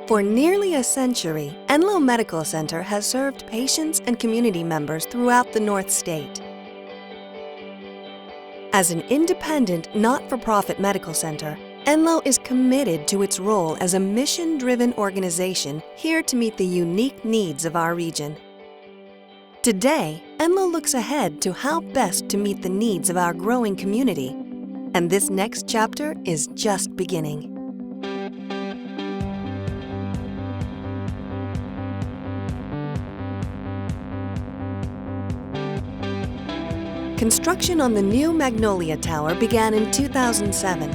For nearly a century, Enloe Medical Center has served patients and community members throughout the North State. As an independent, not-for-profit medical center, Enloe is committed to its role as a mission-driven organization here to meet the unique needs of our region. Today, Enloe looks ahead to how best to meet the needs of our growing community, and this next chapter is just beginning. Construction on the new Magnolia Tower began in 2007.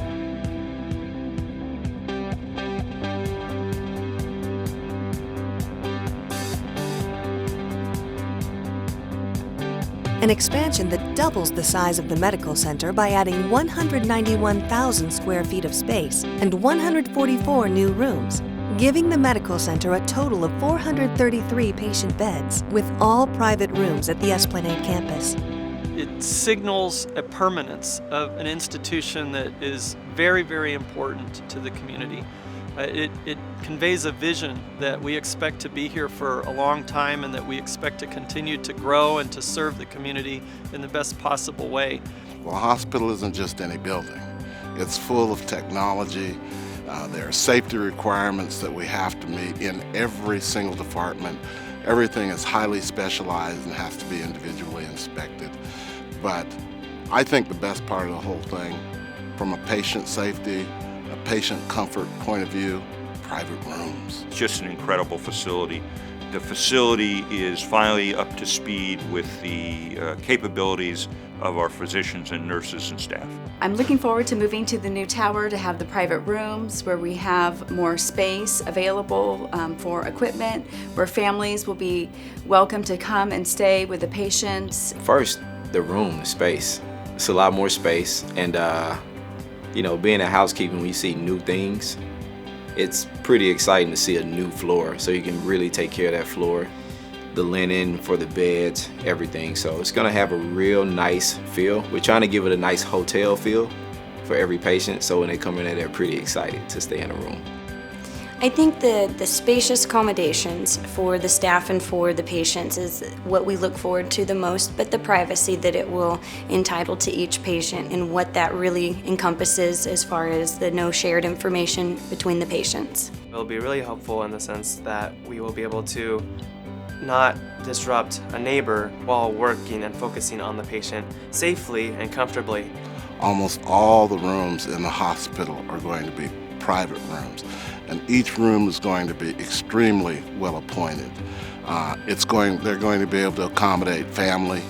An expansion that doubles the size of the medical center by adding 191,000 square feet of space and 144 new rooms, giving the medical center a total of 433 patient beds, with all private rooms at the Esplanade campus. It signals a permanence of an institution that is very, very important to the community. It conveys a vision that we expect to be here for a long time and that we expect to continue to grow and to serve the community in the best possible way. Well, a hospital isn't just any building. It's full of technology. There are safety requirements that we have to meet in every single department. Everything is highly specialized and has to be individually inspected. But I think the best part of the whole thing, from a patient safety, a patient comfort point of view, private rooms. It's just an incredible facility. The facility is finally up to speed with the capabilities of our physicians and nurses and staff. I'm looking forward to moving to the new tower to have the private rooms where we have more space available for equipment, where families will be welcome to come and stay with the patients. First, the room, the space. It's a lot more space, and being in housekeeping, when you see new things, it's pretty exciting to see a new floor, so you can really take care of that floor, the linen for the beds, everything. So it's gonna have a real nice feel. We're trying to give it a nice hotel feel for every patient, so when they come in there, they're pretty excited to stay in a room. I think the spacious accommodations for the staff and for the patients is what we look forward to the most, but the privacy that it will entitle to each patient and what that really encompasses as far as the no shared information between the patients. It'll be really helpful in the sense that we will be able to not disrupt a neighbor while working and focusing on the patient safely and comfortably. Almost all the rooms in the hospital are going to be private rooms, and each room is going to be extremely well appointed. They're going to be able to accommodate family,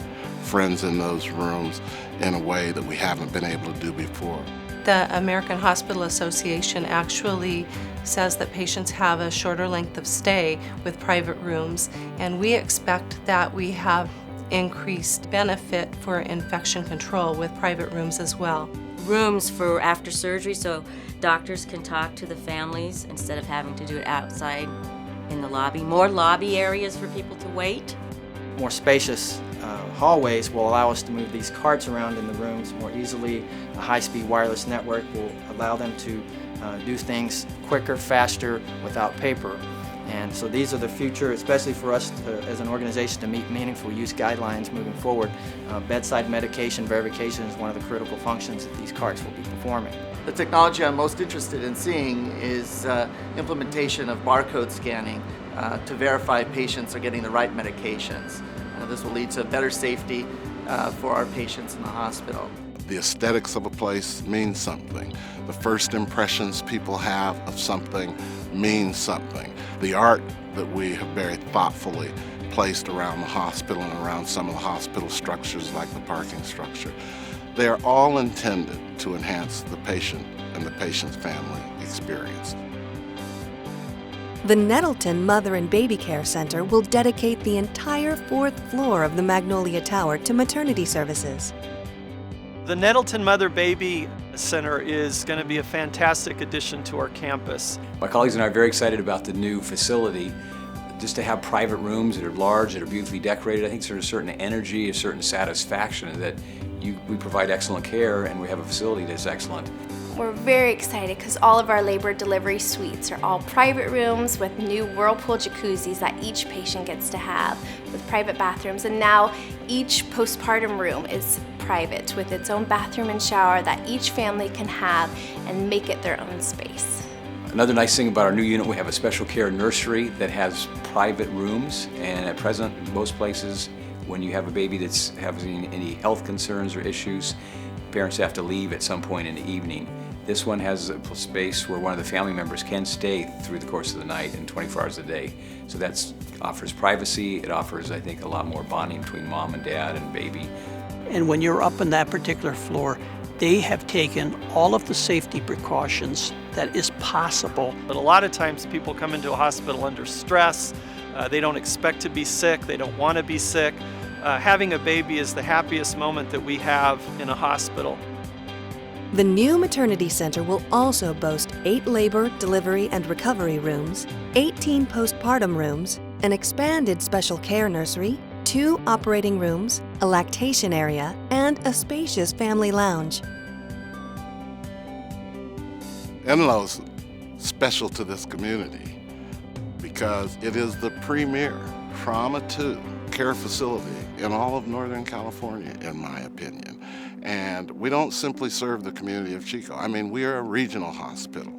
friends in those rooms in a way that we haven't been able to do before. The American Hospital Association actually says that patients have a shorter length of stay with private rooms, and we expect that we have increased benefit for infection control with private rooms as well. Rooms for after surgery so doctors can talk to the families instead of having to do it outside in the lobby. More lobby areas for people to wait. More spacious hallways will allow us to move these carts around in the rooms more easily. A high-speed wireless network will allow them to do things quicker, faster, without paper. And so these are the future, especially for us as an organization, to meet meaningful use guidelines moving forward. Bedside medication verification is one of the critical functions that these carts will be performing. The technology I'm most interested in seeing is implementation of barcode scanning to verify patients are getting the right medications. This will lead to better safety for our patients in the hospital. The aesthetics of a place means something. The first impressions people have of something means something. The art that we have very thoughtfully placed around the hospital and around some of the hospital structures like the parking structure, they are all intended to enhance the patient and the patient's family experience. The Nettelton Mother and Baby Care Center will dedicate the entire 4th floor of the Magnolia Tower to maternity services. The Nettelton Mother-Baby Center is going to be a fantastic addition to our campus. My colleagues and I are very excited about the new facility. Just to have private rooms that are large, that are beautifully decorated, I think there's a certain energy, a certain satisfaction that we provide excellent care and we have a facility that's excellent. We're very excited because all of our labor delivery suites are all private rooms with new whirlpool jacuzzis that each patient gets to have with private bathrooms. And now each postpartum room is private with its own bathroom and shower that each family can have and make it their own space. Another nice thing about our new unit, we have a special care nursery that has private rooms, and at present, most places, when you have a baby that's having any health concerns or issues, parents have to leave at some point in the evening. This one has a space where one of the family members can stay through the course of the night and 24 hours a day. So that offers privacy. It offers, I think, a lot more bonding between mom and dad and baby. And when you're up on that particular floor, they have taken all of the safety precautions that is possible. But a lot of times people come into a hospital under stress. They don't expect to be sick. They don't want to be sick. Having a baby is the happiest moment that we have in a hospital. The new maternity center will also boast 8 labor, delivery, and recovery rooms, 18 postpartum rooms, an expanded special care nursery, 2 operating rooms, a lactation area, and a spacious family lounge. Enloe's special to this community because it is the premier trauma 2 care facility in all of Northern California, in my opinion. And we don't simply serve the community of Chico. I mean, we are a regional hospital.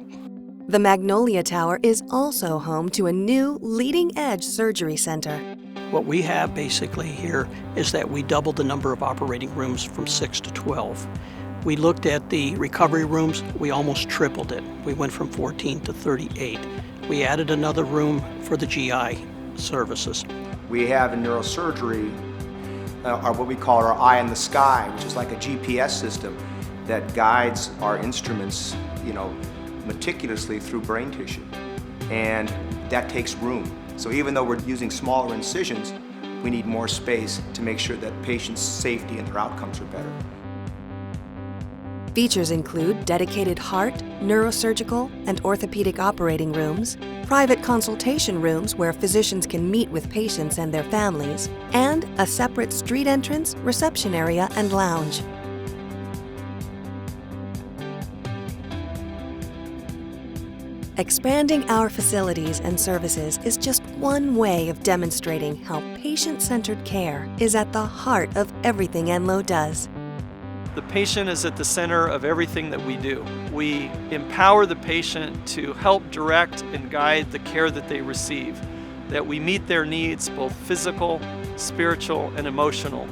The Magnolia Tower is also home to a new leading-edge surgery center. What we have basically here is that we doubled the number of operating rooms from 6 to 12. We looked at the recovery rooms, we almost tripled it. We went from 14 to 38. We added another room for the GI services. We have in neurosurgery what we call our eye in the sky, which is like a GPS system that guides our instruments, meticulously through brain tissue. And that takes room. So even though we're using smaller incisions, we need more space to make sure that patients' safety and their outcomes are better. Features include dedicated heart, neurosurgical, and orthopedic operating rooms, private consultation rooms where physicians can meet with patients and their families, and a separate street entrance, reception area, and lounge. Expanding our facilities and services is just one way of demonstrating how patient-centered care is at the heart of everything Enloe does. The patient is at the center of everything that we do. We empower the patient to help direct and guide the care that they receive, that we meet their needs, both physical, spiritual, and emotional.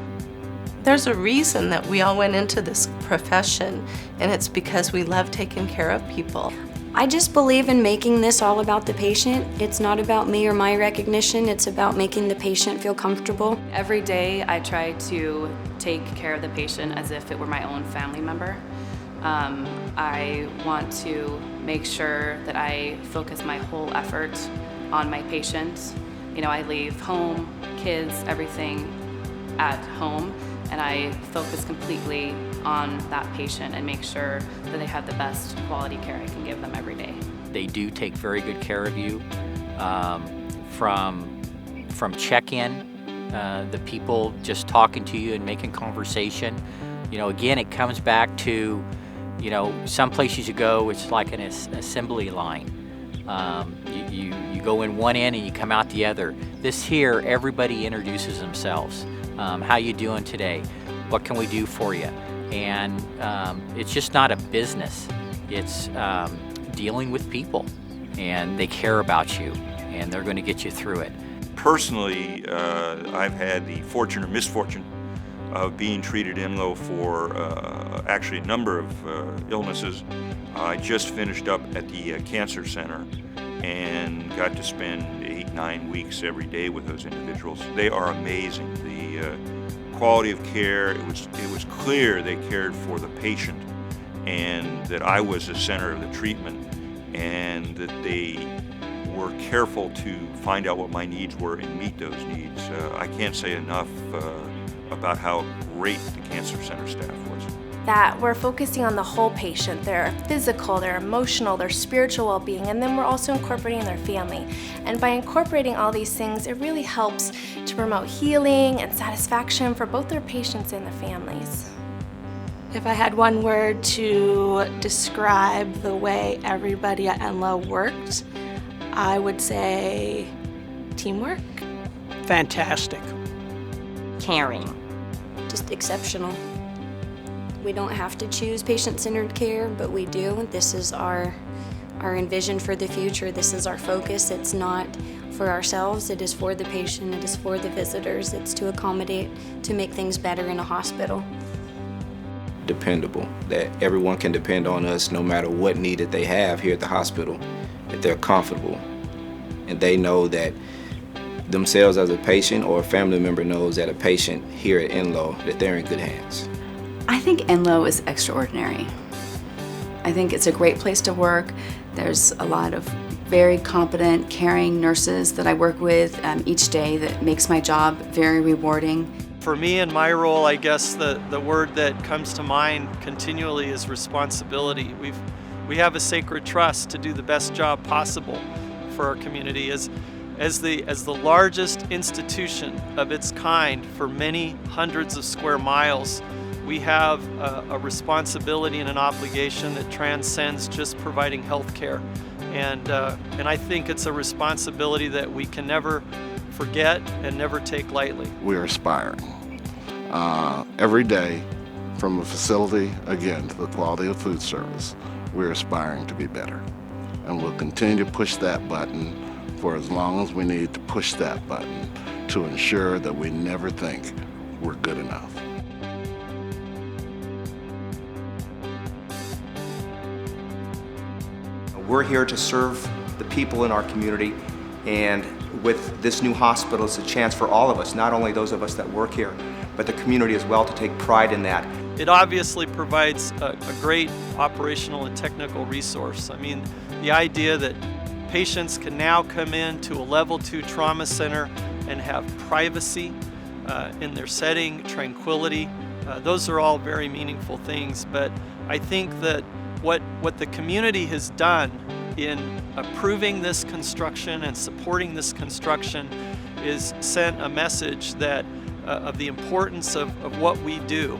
There's a reason that we all went into this profession, and it's because we love taking care of people. I just believe in making this all about the patient. It's not about me or my recognition, it's about making the patient feel comfortable. Every day I try to take care of the patient as if it were my own family member. I want to make sure that I focus my whole effort on my patient. I leave home, kids, everything at home, and I focus completely on that patient and make sure that they have the best quality care I can give them every day. They do take very good care of you. From check-in, the people just talking to you and making conversation. Again, it comes back to, some places you go, it's like an assembly line. You go in one end and you come out the other. This here, everybody introduces themselves. How you doing today? What can we do for you? And it's just not a business. It's dealing with people, and they care about you, and they're going to get you through it. Personally, I've had the fortune or misfortune of being treated in Enloe for actually a number of illnesses. I just finished up at the Cancer Center and got to spend 8-9 weeks every day with those individuals. They are amazing. The quality of care, it was clear they cared for the patient and that I was the center of the treatment and that they were careful to find out what my needs were and meet those needs. I can't say enough about how great the Cancer Center staff was. That we're focusing on the whole patient, their physical, their emotional, their spiritual well-being, and then we're also incorporating their family. And by incorporating all these things, it really helps to promote healing and satisfaction for both their patients and the families. If I had one word to describe the way everybody at Enloe worked, I would say teamwork. Fantastic. Caring. Just exceptional. We don't have to choose patient-centered care, but we do. This is our envision for the future. This is our focus. It's not for ourselves, it is for the patient, it is for the visitors. It's to accommodate, to make things better in a hospital. Dependable, that everyone can depend on us no matter what need that they have here at the hospital, that they're comfortable and they know that themselves as a patient or a family member knows that a patient here at Enloe, that they're in good hands. I think Enloe is extraordinary. I think it's a great place to work. There's a lot of very competent, caring nurses that I work with each day that makes my job very rewarding. For me in my role, I guess the word that comes to mind continually is responsibility. We have a sacred trust to do the best job possible for our community. As the largest institution of its kind for many hundreds of square miles, we have a responsibility and an obligation that transcends just providing health care. And I think it's a responsibility that we can never forget and never take lightly. We are aspiring. Every day, from the facility, again, to the quality of food service, we're aspiring to be better. And we'll continue to push that button for as long as we need to push that button to ensure that we never think we're good enough. We're here to serve the people in our community, and with this new hospital, it's a chance for all of us, not only those of us that work here, but the community as well, to take pride in that. It obviously provides a great operational and technical resource. I mean, the idea that patients can now come in to a level 2 trauma center and have privacy in their setting, tranquility, those are all very meaningful things. But I think that what the community has done in approving this construction and supporting this construction is sent a message that of the importance of what we do